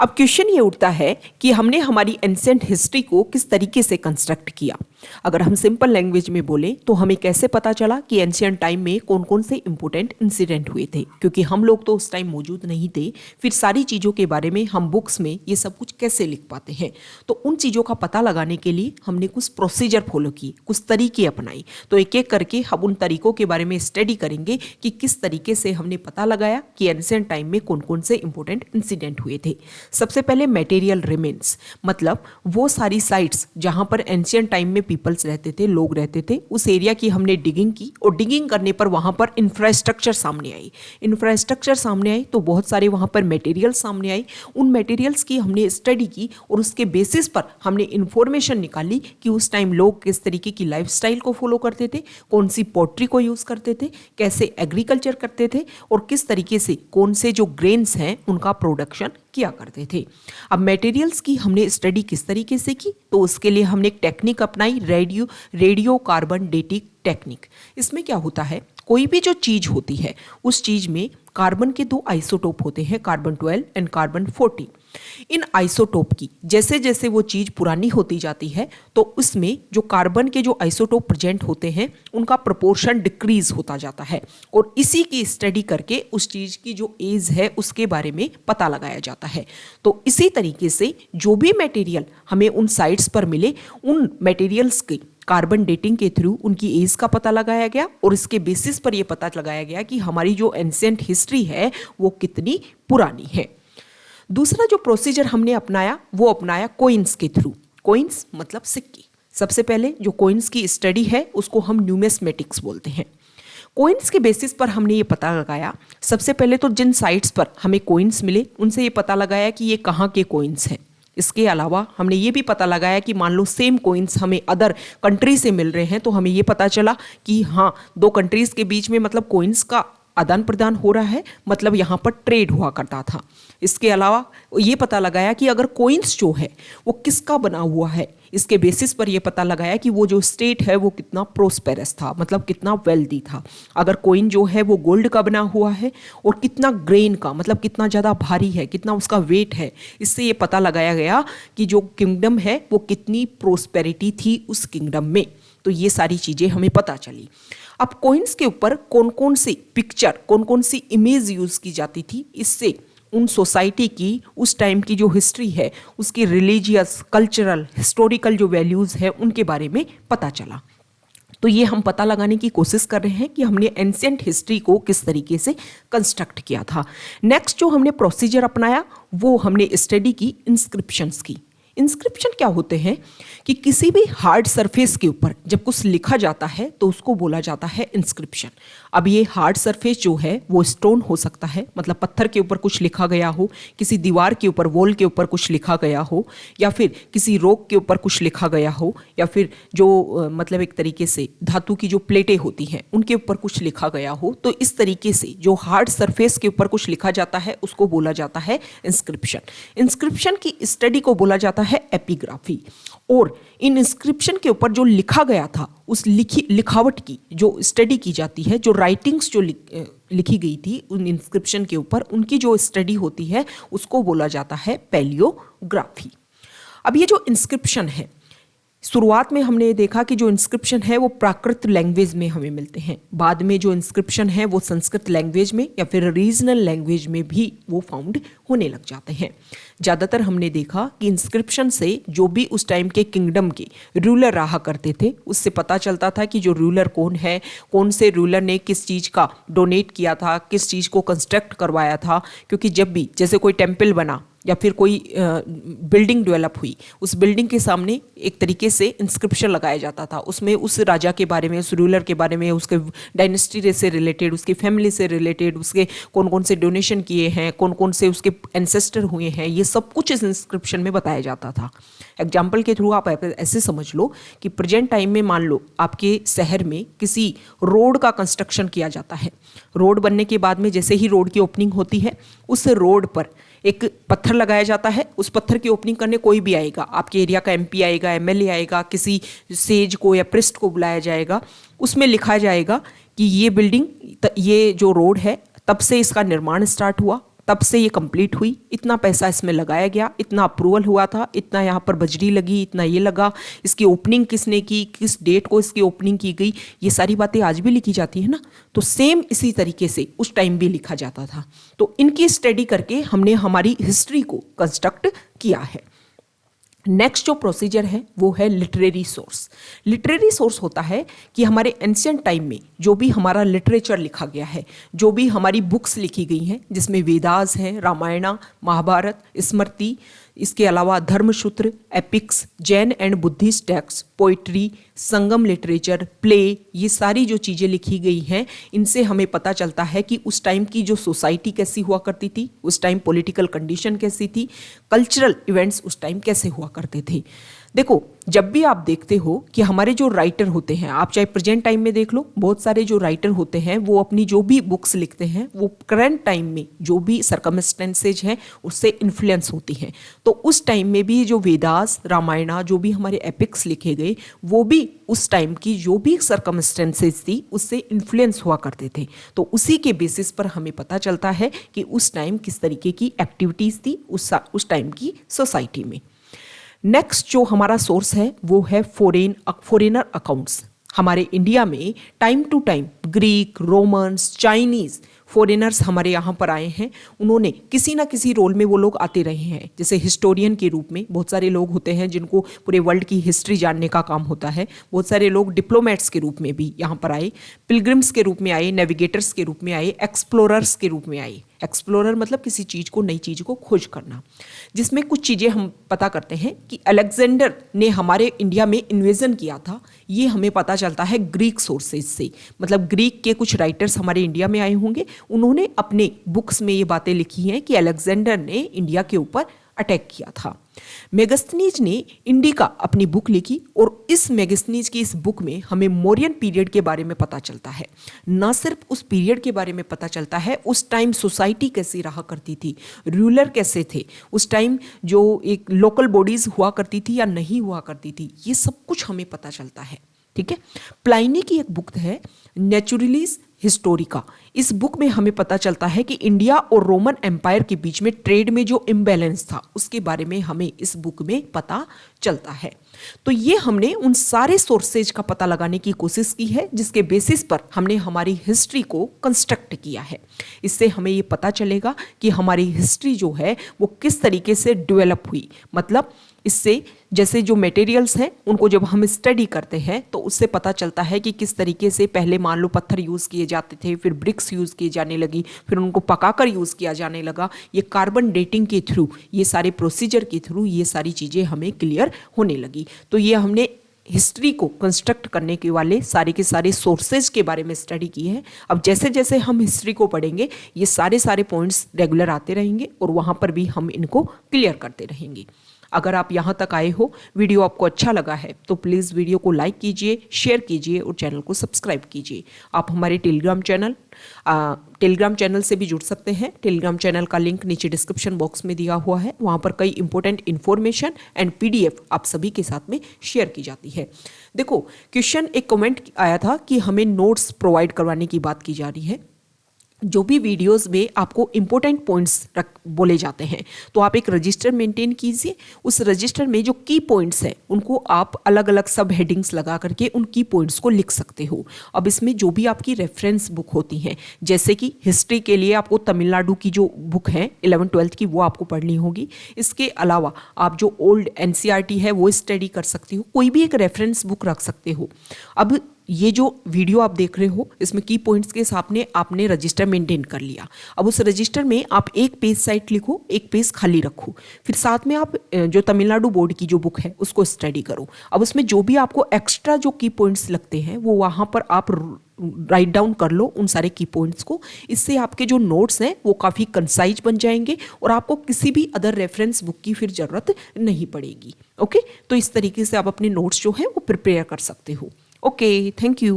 अब क्वेश्चन ये उठता है कि हमने हमारी एंशिएंट हिस्ट्री को किस तरीके से कंस्ट्रक्ट किया। अगर हम सिंपल लैंग्वेज में बोले तो हमें कैसे पता चला कि एंशिएंट टाइम में कौन कौन से इंपॉर्टेंट इंसिडेंट हुए थे, क्योंकि हम लोग तो उस टाइम मौजूद नहीं थे। फिर सारी चीज़ों के बारे में हम बुक्स में ये सब कुछ कैसे लिख पाते हैं। तो उन चीज़ों का पता लगाने के लिए हमने कुछ प्रोसीजर फॉलो की, कुछ तरीके अपनाई। तो एक एक करके हम उन तरीकों के बारे में स्टडी करेंगे कि किस तरीके से हमने पता लगाया कि एंशिएंट टाइम में कौन कौन से इंपॉर्टेंट इंसिडेंट हुए थे। सबसे पहले मटेरियल रिमेन्स, मतलब वो सारी साइट्स जहां पर एंशिएंट टाइम में पीपल्स रहते थे, लोग रहते थे, उस एरिया की हमने डिगिंग की और डिगिंग करने पर वहां पर इंफ्रास्ट्रक्चर सामने आई। इंफ्रास्ट्रक्चर सामने आई तो बहुत सारे वहां पर मटेरियल्स सामने आई। उन मटेरियल्स की हमने स्टडी की और उसके बेसिस पर हमने इंफॉर्मेशन निकाली कि उस टाइम लोग किस तरीके की लाइफस्टाइल को फॉलो करते थे, कौन सी पोट्री को यूज करते थे, कैसे एग्रीकल्चर करते थे और किस तरीके से कौन से जो ग्रेन्स हैं उनका प्रोडक्शन किया करते थे। अब मटेरियल्स की हमने स्टडी किस तरीके से की, तो उसके लिए हमने एक टेक्निक अपनाई, रेडियो कार्बन डेटिंग टेक्निक। इसमें क्या होता है, कोई भी जो चीज होती है उस चीज में कार्बन के दो आइसोटोप होते हैं, carbon 12 and carbon 14। In isotope की जैसे जैसे वो चीज पुरानी होती जाती है तो उसमें जो कार्बन के जो आइसोटोप प्रेजेंट होते हैं उनका प्रोपोर्शन डिक्रीज होता जाता है और इसी की स्टडी करके उस चीज की जो एज है उसके बारे में पता लगाया जाता है। तो इसी तरीके से जो भी मटेरियल हमें उन साइट्स पर मिले, उन मटेरियल्स की कार्बन डेटिंग के थ्रू उनकी एज का पता लगाया गया और इसके बेसिस पर यह पता लगाया गया कि हमारी जो एंशिएंट हिस्ट्री है वो कितनी पुरानी है। दूसरा जो प्रोसीजर हमने अपनाया वो अपनाया कोइंस के थ्रू। कोइंस मतलब सिक्के। सबसे पहले जो कोइंस की स्टडी है उसको हम न्यूमिस्मेटिक्स बोलते हैं। कोइंस के बेसिस पर हमने ये पता लगाया, सबसे पहले तो जिन साइट्स पर हमें कोइंस मिले उनसे ये पता लगाया कि ये कहाँ के कोइंस हैं। इसके अलावा हमने ये भी पता लगाया कि मान लो सेम कोइंस हमें अदर कंट्री से मिल रहे हैं तो हमें ये पता चला कि हाँ, दो कंट्रीज के बीच में मतलब कोइंस का आदान प्रदान हो रहा है, मतलब यहाँ पर ट्रेड हुआ करता था। इसके अलावा ये पता लगाया कि अगर कोइंस जो है वो किसका बना हुआ है, इसके बेसिस पर यह पता लगाया कि वो जो स्टेट है वो कितना प्रोस्पेरस था, मतलब कितना वेल्दी था। अगर कोइन जो है वो गोल्ड का बना हुआ है और कितना ग्रेन का, मतलब कितना ज़्यादा भारी है, कितना उसका वेट है, इससे ये पता लगाया गया कि जो किंगडम है वो कितनी प्रोस्पेरिटी थी उस किंगडम में। तो ये सारी चीज़ें हमें पता चली। अब कोइंस के ऊपर कौन कौन सी पिक्चर, कौन कौन सी इमेज यूज़ की जाती थी, इससे उन सोसाइटी की उस टाइम की जो हिस्ट्री है उसकी रिलीजियस, कल्चरल, हिस्टोरिकल जो वैल्यूज़ है उनके बारे में पता चला। तो ये हम पता लगाने की कोशिश कर रहे हैं कि हमने एंशिएंट हिस्ट्री को किस तरीके से कंस्ट्रक्ट किया था। नेक्स्ट जो हमने प्रोसीजर अपनाया वो हमने स्टडी की इंस्क्रिप्शंस की। इंस्क्रिप्शन क्या होते हैं कि किसी भी हार्ड सरफेस के ऊपर जब कुछ लिखा जाता है तो उसको बोला जाता है इंस्क्रिप्शन। अब ये हार्ड सरफेस जो है वो स्टोन हो सकता है, मतलब पत्थर के ऊपर कुछ लिखा गया हो, किसी दीवार के ऊपर, वॉल के ऊपर कुछ लिखा गया हो, या फिर किसी रॉक के ऊपर कुछ लिखा गया हो, या फिर जो मतलब एक तरीके से धातु की जो प्लेटें होती हैं उनके ऊपर कुछ लिखा गया हो। तो इस तरीके से जो हार्ड सरफेस के ऊपर कुछ लिखा जाता है उसको बोला जाता है इंस्क्रिप्शन। इंस्क्रिप्शन की स्टडी को बोला जाता है एपिग्राफी। और इन इंस्क्रिप्शन के ऊपर जो लिखा गया था उस लिखावट की जो स्टडी की जाती है, जो राइटिंग्स जो लिखी गई थी उन इंस्क्रिप्शन के ऊपर, उनकी जो स्टडी होती है उसको बोला जाता है पैलियोग्राफी। अब ये जो इंस्क्रिप्शन है, शुरुआत में हमने देखा कि जो इंस्क्रिप्शन है वो प्राकृत लैंग्वेज में हमें मिलते हैं। बाद में जो इंस्क्रिप्शन है वो संस्कृत लैंग्वेज में या फिर रीजनल लैंग्वेज में भी वो फाउंड होने लग जाते हैं। ज़्यादातर हमने देखा कि इंस्क्रिप्शन से जो भी उस टाइम के किंगडम के रूलर रहा करते थे उससे पता चलता था कि जो रूलर कौन है, कौन से रूलर ने किस चीज़ का डोनेट किया था, किस चीज़ को कंस्ट्रक्ट करवाया था। क्योंकि जब भी जैसे कोई टेम्पल बना या फिर कोई बिल्डिंग डेवलप हुई, उस बिल्डिंग के सामने एक तरीके से इंस्क्रिप्शन लगाया जाता था। उसमें उस राजा के बारे में, उस रूलर के बारे में, उसके डायनेस्टी से रिलेटेड, उसकी फैमिली से रिलेटेड, उसके कौन कौन से डोनेशन किए हैं, कौन कौन से उसके एंसेस्टर हुए हैं, ये सब कुछ इस इंस्क्रिप्शन में बताया जाता था। एग्जाम्पल के थ्रू आप ऐसे समझ लो कि प्रेजेंट टाइम में मान लो आपके शहर में किसी रोड का कंस्ट्रक्शन किया जाता है। रोड बनने के बाद में जैसे ही रोड की ओपनिंग होती है, उस रोड पर एक पत्थर लगाया जाता है। उस पत्थर की ओपनिंग करने कोई भी आएगा, आपके एरिया का एमपी आएगा, एमएलए आएगा, किसी सेज को या प्रिस्ट को बुलाया जाएगा। उसमें लिखा जाएगा कि ये बिल्डिंग, ये जो रोड है तब से इसका निर्माण स्टार्ट हुआ, तब से ये कंप्लीट हुई, इतना पैसा इसमें लगाया गया, इतना अप्रूवल हुआ था, इतना यहाँ पर बजरी लगी, इतना ये लगा, इसकी ओपनिंग किसने की, किस डेट को इसकी ओपनिंग की गई, ये सारी बातें आज भी लिखी जाती है ना। तो सेम इसी तरीके से उस टाइम भी लिखा जाता था। तो इनकी स्टडी करके हमने हमारी हिस्ट्री को कंस्ट्रक्ट किया है। नेक्स्ट जो प्रोसीजर है वो है लिटरेरी सोर्स। लिटरेरी सोर्स होता है कि हमारे एंशिएंट टाइम में जो भी हमारा लिटरेचर लिखा गया है, जो भी हमारी बुक्स लिखी गई हैं, जिसमें वेदास हैं, रामायण, महाभारत, स्मृति, इसके अलावा Dharmasutra, epics, Jain and Buddhist text, poetry, Sangam literature, play, ये सारी जो चीज़ें लिखी गई हैं, इनसे हमें पता चलता है कि उस टाइम की जो सोसाइटी कैसी हुआ करती थी, उस टाइम पॉलिटिकल कंडीशन कैसी थी, कल्चरल इवेंट्स उस टाइम कैसे हुआ करते थे। देखो, जब भी आप देखते हो कि हमारे जो राइटर होते हैं, आप चाहे प्रेजेंट टाइम में देख लो, बहुत सारे जो राइटर होते हैं वो अपनी जो भी बुक्स लिखते हैं वो करंट टाइम में जो भी सर्कमस्टेंसेज हैं उससे इन्फ्लुएंस होती हैं। तो उस टाइम में भी जो वेदास, रामायणा, जो भी हमारे एपिक्स लिखे गए, वो भी उस टाइम की जो भी सर्कमस्टेंसेज थी उससे इन्फ्लुएंस हुआ करते थे। तो उसी के बेसिस पर हमें पता चलता है कि उस टाइम किस तरीके की एक्टिविटीज़ थी उस टाइम की सोसाइटी में। नेक्स्ट जो हमारा सोर्स है वो है फॉरेनर अकाउंट्स। हमारे इंडिया में time to time Greek, Romans, Chinese foreigners हमारे यहाँ पर आए हैं। उन्होंने किसी ना किसी रोल में वो लोग आते रहे हैं, जैसे हिस्टोरियन के रूप में बहुत सारे लोग होते हैं जिनको पूरे वर्ल्ड की हिस्ट्री जानने का काम होता है। बहुत सारे लोग डिप्लोमेट्स के रूप में भी यहाँ पर आए, पिलग्रिम्स के रूप में आए, नेविगेटर्स के रूप में आए, एक्सप्लोरर्स के रूप में आए। एक्सप्लोरर मतलब किसी चीज़ को, नई चीज़ को खोज करना, जिसमें कुछ चीज़ें हम पता करते हैं कि अलेक्जेंडर ने हमारे इंडिया में इन्वेजन किया था। ये हमें पता चलता है ग्रीक सोर्सेज से, मतलब ग्रीक के कुछ राइटर्स हमारे इंडिया में आए होंगे, उन्होंने अपने बुक्स में ये बातें लिखी हैं कि अलेक्जेंडर ने इंडिया के ऊपर अटैक किया था। मेगस्थनीज ने इंडिका अपनी बुक लिखी और इस मेगस्थनीज की इस बुक में हमें मौर्यन पीरियड के बारे में पता चलता है। न सिर्फ उस पीरियड के बारे में पता चलता है, उस टाइम सोसाइटी कैसी रहा करती थी, रूलर कैसे थे, उस टाइम जो एक लोकल बॉडीज हुआ करती थी या नहीं हुआ करती थी, ये सब कुछ हमें पता चलता है। ठीक है। प्लाइनी की एक बुक है नेचुरलिस हिस्टोरिका। इस बुक में हमें पता चलता है कि इंडिया और रोमन एम्पायर के बीच में ट्रेड में जो इम्बैलेंस था उसके बारे में हमें इस बुक में पता चलता है। तो ये हमने उन सारे सोर्सेज का पता लगाने की कोशिश की है जिसके बेसिस पर हमने हमारी हिस्ट्री को कंस्ट्रक्ट किया है। इससे हमें ये पता चलेगा कि हमारी हिस्ट्री जो है वो किस तरीके से डेवलप हुई। मतलब इससे जैसे जो मटेरियल्स हैं उनको जब हम स्टडी करते हैं तो उससे पता चलता है कि किस तरीके से पहले मान लो पत्थर यूज़ किए जाते थे, फिर ब्रिक्स यूज़ किए जाने लगी, फिर उनको पकाकर यूज़ किया जाने लगा। ये कार्बन डेटिंग के थ्रू, ये सारे प्रोसीजर के थ्रू ये सारी चीज़ें हमें क्लियर होने लगी। तो ये हमने हिस्ट्री को कंस्ट्रक्ट करने के वाले सारे के सारे सोर्सेज के बारे में स्टडी की है। अब जैसे जैसे हम हिस्ट्री को पढ़ेंगे ये सारे पॉइंट्स रेगुलर आते रहेंगे और वहाँ पर भी हम इनको क्लियर करते रहेंगे। अगर आप यहाँ तक आए हो, वीडियो आपको अच्छा लगा है तो प्लीज़ वीडियो को लाइक कीजिए, शेयर कीजिए और चैनल को सब्सक्राइब कीजिए। आप हमारे टेलीग्राम चैनल से भी जुड़ सकते हैं। टेलीग्राम चैनल का लिंक नीचे डिस्क्रिप्शन बॉक्स में दिया हुआ है। वहाँ पर कई इंपॉर्टेंट इन्फॉर्मेशन एंड PDF आप सभी के साथ में शेयर की जाती है। देखो, क्वेश्चन एक कमेंट आया था कि हमें नोट्स प्रोवाइड करवाने की बात की जा रही है। जो भी वीडियोस में आपको इंपॉर्टेंट पॉइंट्स बोले जाते हैं तो आप एक रजिस्टर मेंटेन कीजिए। उस रजिस्टर में जो की पॉइंट्स हैं उनको आप अलग अलग सब हेडिंग्स लगा करके उन की पॉइंट्स को लिख सकते हो। अब इसमें जो भी आपकी रेफरेंस बुक होती हैं, जैसे कि हिस्ट्री के लिए आपको तमिलनाडु की जो बुक है 11th-12th की, वो आपको पढ़नी होगी। इसके अलावा आप जो ओल्ड NCERT है वो स्टडी कर सकती हो, कोई भी एक रेफरेंस बुक रख सकते हो। अब ये जो वीडियो आप देख रहे हो इसमें की पॉइंट्स के सामने आपने रजिस्टर मेंटेन कर लिया। अब उस रजिस्टर में आप एक पेज साइड लिखो, एक पेज खाली रखो, फिर साथ में आप जो तमिलनाडु बोर्ड की जो बुक है उसको स्टडी करो। अब उसमें जो भी आपको एक्स्ट्रा जो की पॉइंट्स लगते हैं वो वहाँ पर आप राइट डाउन कर लो उन सारे की पॉइंट्स को। इससे आपके जो नोट्स हैं वो काफ़ी कंसाइज बन जाएंगे और आपको किसी भी अदर रेफरेंस बुक की फिर ज़रूरत नहीं पड़ेगी। ओके, तो इस तरीके से आप अपने नोट्स जो है वो प्रिपेयर कर सकते हो। Okay, thank you.